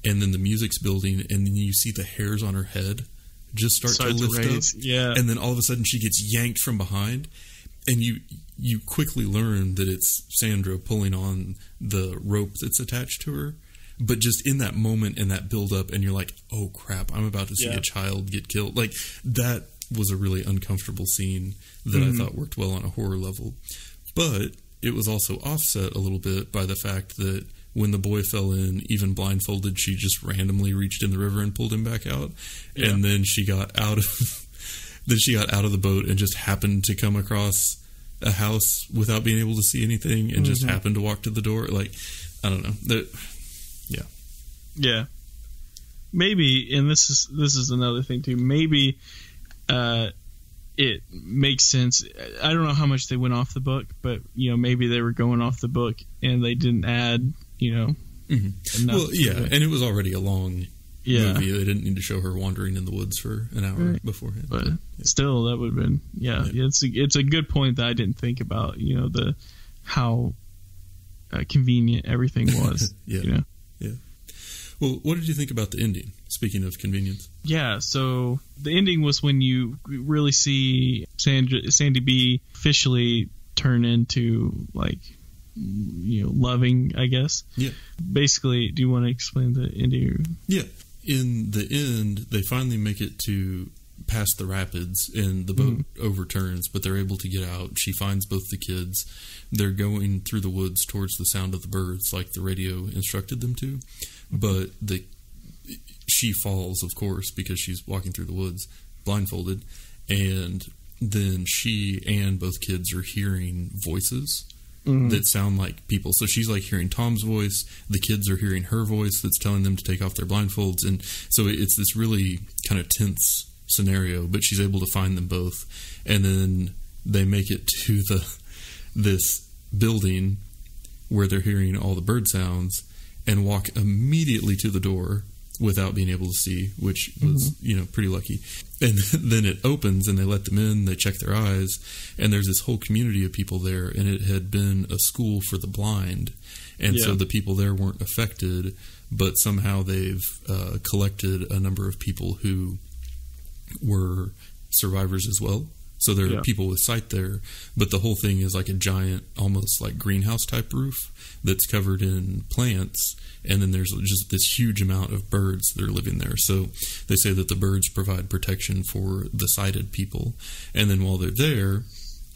And then the music's building, and then you see the hairs on her head just start to lift up. Yeah. And then all of a sudden she gets yanked from behind, and you quickly learn that it's Sandra pulling on the rope that's attached to her. But just in that moment and that build up, and you're like, oh crap, I'm about to see a child get killed. That was a really uncomfortable scene that I thought worked well on a horror level. But it was also offset a little bit by the fact that when the boy fell in, even blindfolded, she just randomly reached in the river and pulled him back out. Yeah. And then she got out of the boat and just happened to come across a house without being able to see anything, and just happened to walk to the door. I don't know. Yeah. Maybe, and this is another thing too. Maybe it makes sense. I don't know how much they went off the book, but maybe they were going off the book and they didn't add enough. Well, yeah, and it was already a long movie. They didn't need to show her wandering in the woods for an hour beforehand. But still, that would have been it's a good point that I didn't think about. How convenient everything was. Yeah. Well, what did you think about the ending? Speaking of convenience. Yeah, so the ending was when you really see Sandy B officially turn into loving, I guess. Yeah. Basically, do you want to explain the ending? Yeah. In the end, they finally make it to past the rapids, and the boat overturns, but they're able to get out. She finds both the kids. They're going through the woods towards the sound of the birds, like the radio instructed them to. But she falls, of course, because she's walking through the woods blindfolded, and then she and both kids are hearing voices that sound like people. So she's like hearing Tom's voice. The kids are hearing her voice that's telling them to take off their blindfolds. And so it's this really kind of tense scenario, but she's able to find them both. And then they make it to this building where they're hearing all the bird sounds and walk immediately to the door without being able to see, which was, pretty lucky. And then it opens and they let them in, they check their eyes, and there's this whole community of people there, and it had been a school for the blind. And so the people there weren't affected, but somehow they've collected a number of people who were survivors as well. So there are people with sight there, but the whole thing is like a giant, almost like greenhouse type roof that's covered in plants. And then there's just this huge amount of birds that are living there. So they say that the birds provide protection for the sighted people. And then while they're there,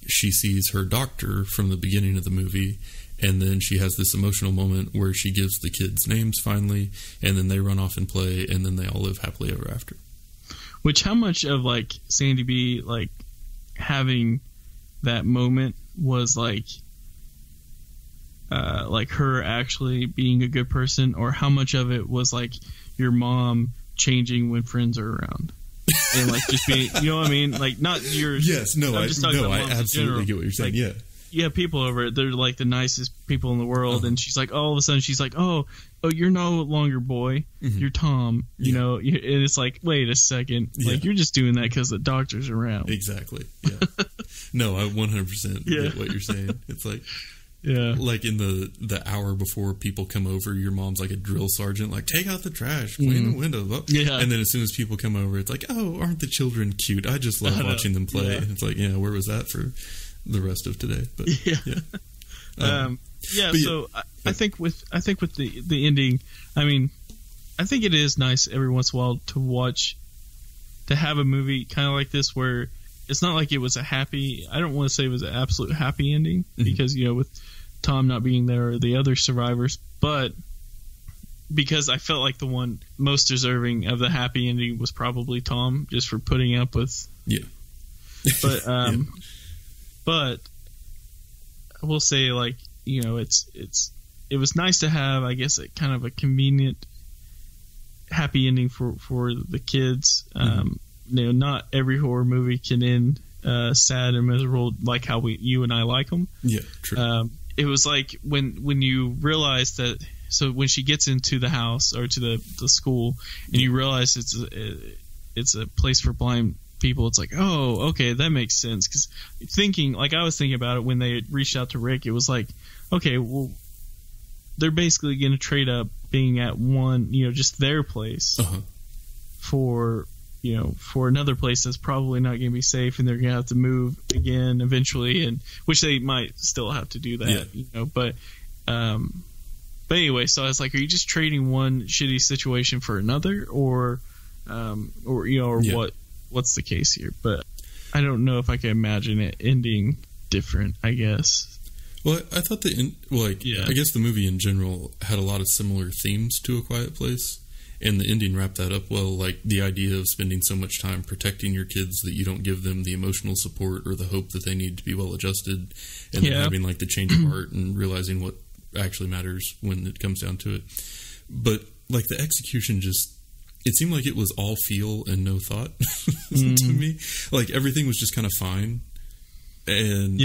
she sees her doctor from the beginning of the movie. And then she has this emotional moment where she gives the kids names finally. And then they run off and play. And then they all live happily ever after. Which, how much of like Sandy B, like having that moment was like her actually being a good person, or how much of it was like your mom changing when friends are around and like just being, you know what I mean? Like not yours. Yes, no, I absolutely get what you're saying. Like, you have people over, they're like the nicest people in the world, and she's like, all of a sudden she's like, oh, you're no longer boy, you're Tom, you know, and it's like, wait a second, like you're just doing that because the doctor's around. Exactly. Yeah. No, I 100% get what you're saying. It's like, like in the hour before people come over, your mom's like a drill sergeant, like take out the trash, clean the window, and then as soon as people come over, it's like, oh, aren't the children cute? I just love watching them play. And it's like, where was that for the rest of today? But I think with the ending, I mean, I think it is nice every once in a while to have a movie kind of like this where it's not like it was a happy, I don't want to say it was an absolute happy ending, because with Tom not being there or the other survivors, but because I felt like the one most deserving of the happy ending was probably Tom, just for putting up with but but I will say, like, it was nice to have, I guess, a kind of a convenient happy ending for the kids. Not every horror movie can end sad and miserable like how you and I like them. Yeah, true. It was like when you realize that. So when she gets into the house or to the school, and you realize it's a place for blind people, it's like, oh, okay, that makes sense. Because I was thinking about it when they reached out to Rick, it was like, okay, well, they're basically going to trade up being at one, just their place for another place that's probably not going to be safe, and they're going to have to move again eventually, and which they might still have to do that, But anyway, so I was like, are you just trading one shitty situation for another, or what's the case here? But I don't know if I can imagine it ending different, I guess. Well, I thought I guess the movie in general had a lot of similar themes to A Quiet Place, and the ending wrapped that up well. Like the idea of spending so much time protecting your kids that you don't give them the emotional support or the hope that they need to be well adjusted, and then having like the change of heart and realizing what actually matters when it comes down to it. But like the execution it seemed like it was all feel and no thought to me. Like everything was just kind of fine. And,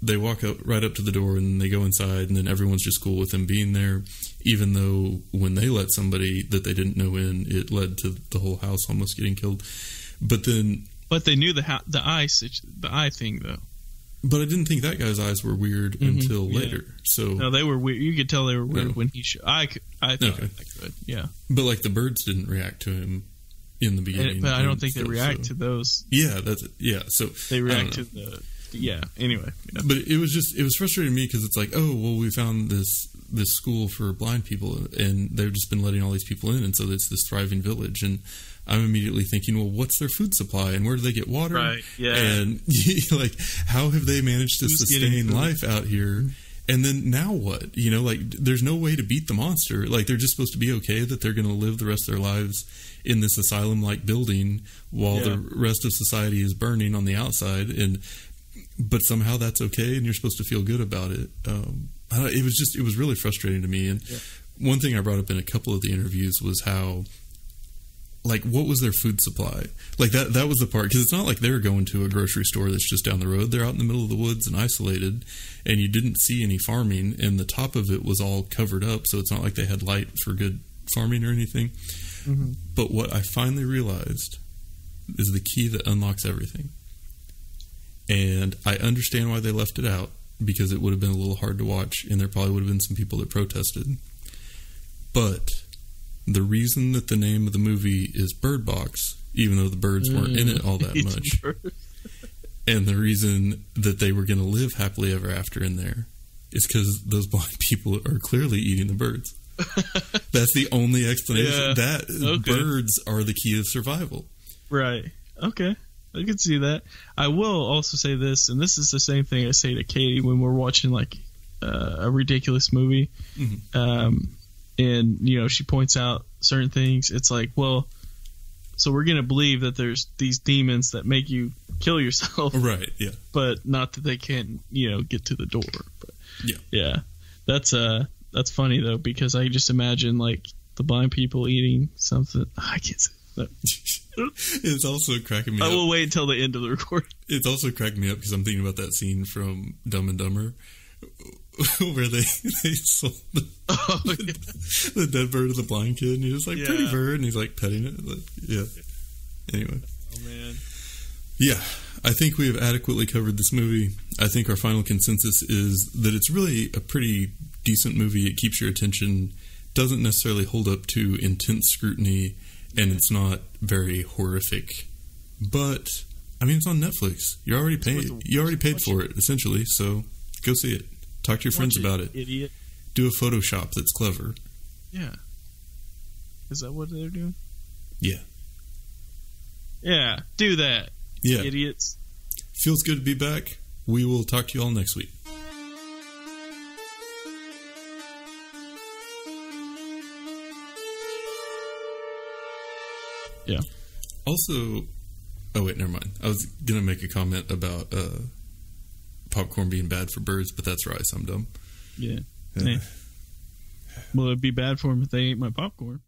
they walk right up to the door and they go inside, and then everyone's just cool with them being there, even though when they let somebody that they didn't know in, it led to the whole house almost getting killed. But they knew the eye thing, though. But I didn't think that guy's eyes were weird until later. So no, they were weird. You could tell they were weird when he I thought I could. Yeah. But like the birds didn't react to him in the beginning. But I don't think they react to those. Yeah, so they react to anyway. Yeah. But it was frustrating to me because it's like, oh, well, we found this school for blind people, and they've just been letting all these people in, and so it's this thriving village, and I'm immediately thinking, well, what's their food supply, and where do they get water? Right, yeah. And like, how have they managed to sustain life out here? And then now what? There's no way to beat the monster. Like, they're just supposed to be okay that they're going to live the rest of their lives in this asylum-like building while the rest of society is burning on the outside. And but somehow that's okay, and you're supposed to feel good about it. It was really frustrating to me. And one thing I brought up in a couple of the interviews was how, like, what was their food supply? Like, that was the part, because it's not like they're going to a grocery store that's just down the road. They're out in the middle of the woods and isolated, and you didn't see any farming, and the top of it was all covered up, so it's not like they had light for good farming or anything. Mm-hmm. But what I finally realized is the key that unlocks everything. And I understand why they left it out, because it would have been a little hard to watch, and there probably would have been some people that protested. But the reason that the name of the movie is Bird Box, even though the birds weren't in it all that much, and the reason that they were going to live happily ever after in there, is because those blind people are clearly eating the birds. That's the only explanation. Birds are the key of survival. Right. Okay. I can see that. I will also say this, and this is the same thing I say to Katie when we're watching like a ridiculous movie. Mm-hmm. And, you know, she points out certain things. It's like, well, so we're going to believe that there's these demons that make you kill yourself. Right, yeah. But not that they can't, you know, get to the door. But yeah. That's funny, though, because I just imagine, like, the blind people eating something. I can't say that. It's also cracking me up. I will wait until the end of the recording. It's also cracking me up because I'm thinking about that scene from Dumb and Dumber where they sold the dead bird to the blind kid, and he's just like, pretty bird, and he's like petting it. Like, Anyway. Oh, man. Yeah, I think we have adequately covered this movie. I think our final consensus is that it's really a pretty decent movie. It keeps your attention, doesn't necessarily hold up to intense scrutiny, and it's not very horrific. But, I mean, it's on Netflix. You already paid for it, essentially, so go see it. Talk to your friends about it. Idiot. Do a Photoshop that's clever. Yeah. Is that what they're doing? Yeah. Yeah, do that. Yeah. Idiots. Feels good to be back. We will talk to you all next week. Yeah. Also, oh wait, never mind. I was going to make a comment about popcorn being bad for birds, but that's rice. I'm dumb. Yeah. Well, it'd be bad for them if they ate my popcorn.